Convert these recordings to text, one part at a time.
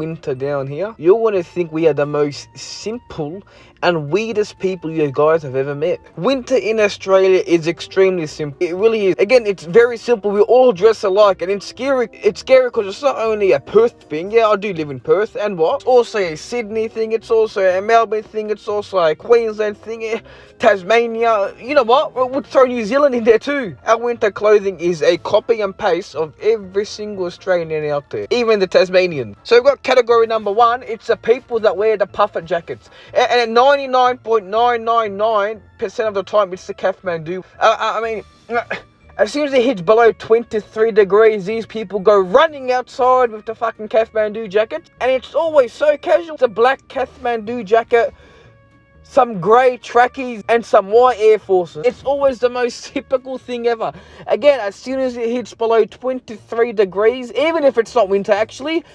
winter down here, you're going to think we are the most simple and weirdest people you guys have ever met. Winter in Australia is extremely simple. It really is. Again, it's very simple. We all dress alike, and it's scary. It's scary because it's not only a Perth thing. Yeah, I do live in Perth, and what? It's also a Sydney thing. It's also a Melbourne thing. It's also a Queensland thing. Tasmania. You know what? We'll throw New Zealand in there too. Our winter clothing is a copy and paste of every single Australian out there, even the Tasmanian. So we've got category number 1. It's the people that wear the puffer jackets, and 99.999% of the time it's the Kathmandu. As soon as it hits below 23 degrees, these people go running outside with the fucking Kathmandu jacket, and it's always so casual. It's a black Kathmandu jacket, some grey trackies, and some white Air Forces. It's always the most typical thing ever. Again, as soon as it hits below 23 degrees, even if it's not winter actually,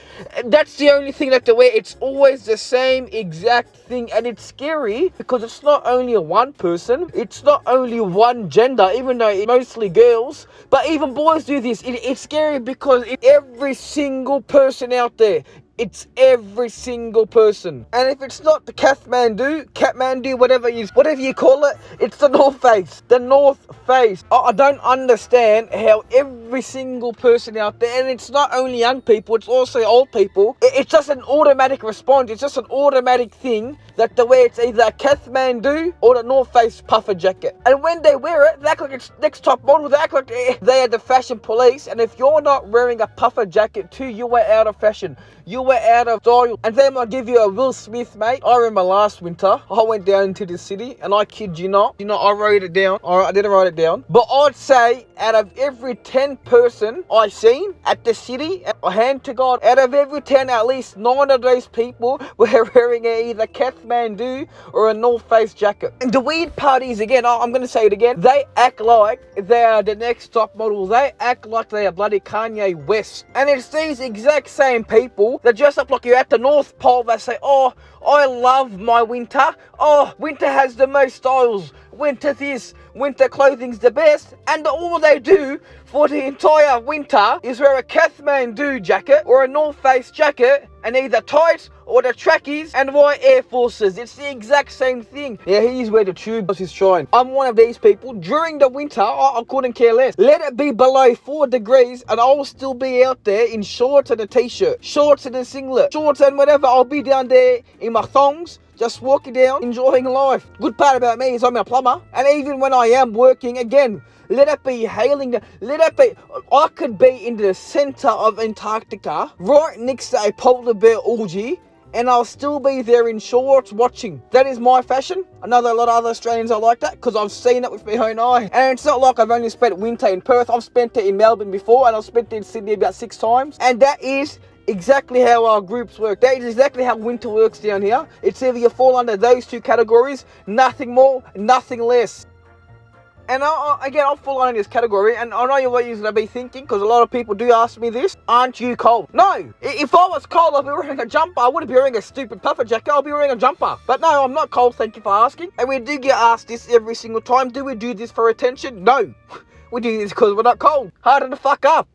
that's the only thing that they wear. It's always the same exact thing, and it's scary because it's not only one person, it's not only one gender, even though it's mostly girls, but even boys do this. It's scary because every single person out there, it's every single person. And if it's not the Kathmandu, whatever you call it, it's the North Face. The North Face. I don't understand how every single person out there, and it's not only young people, it's also old people, it's just an automatic response. It's just an automatic thing that they wear. It's either a Kathmandu or the North Face puffer jacket. And when they wear it, they act like it's next top model. They act like they are the fashion police. And if you're not wearing a puffer jacket too, you are out of fashion. You were out of style. And then I'll give you a Will Smith, mate. I remember last winter, I went down into the city, and I kid you not, I wrote it down. I didn't write it down. But I'd say out of every 10 person I seen at the city, hand to God, out of every 10, at least 9 of those people were wearing either Kathmandu or a North Face jacket. And the weird part is, again, I'm going to say it again, they act like they are the next top model. They act like they are bloody Kanye West. And it's these exact same people that dress up like you're at the North Pole. They say, oh, I love my winter. Oh, winter has the most styles. Winter this, winter clothing's the best. And all they do for the entire winter is wear a Kathmandu jacket or a North Face jacket and either tights or the trackies and white Air Forces. It's the exact same thing. Yeah, here's where the tube is shine. I'm one of these people. During the winter, I couldn't care less. Let it be below 4 degrees and I'll still be out there in shorts and a t-shirt, shorts and a singlet, shorts and whatever. I'll be down there in my thongs, just walking down, enjoying life. Good part about me is I'm a plumber. And even when I am working, again, let it be hailing, I could be in the center of Antarctica, right next to a polar bear orgy, and I'll still be there in shorts watching. That is my fashion. I know that a lot of other Australians are like that because I've seen it with my own eye. And it's not like I've only spent winter in Perth. I've spent it in Melbourne before, and I've spent it in Sydney about 6 times. And that is exactly how our groups work. That is exactly how winter works down here. It's either you fall under those 2 categories, nothing more, nothing less. And I'll fall under this category, and I know what you're going to be thinking, because a lot of people do ask me this, aren't you cold? No! If I was cold, I'd be wearing a jumper. I wouldn't be wearing a stupid puffer jacket, I'll be wearing a jumper. But no, I'm not cold, thank you for asking. And we do get asked this every single time. Do we do this for attention? No. We do this because we're not cold. Harden the fuck up.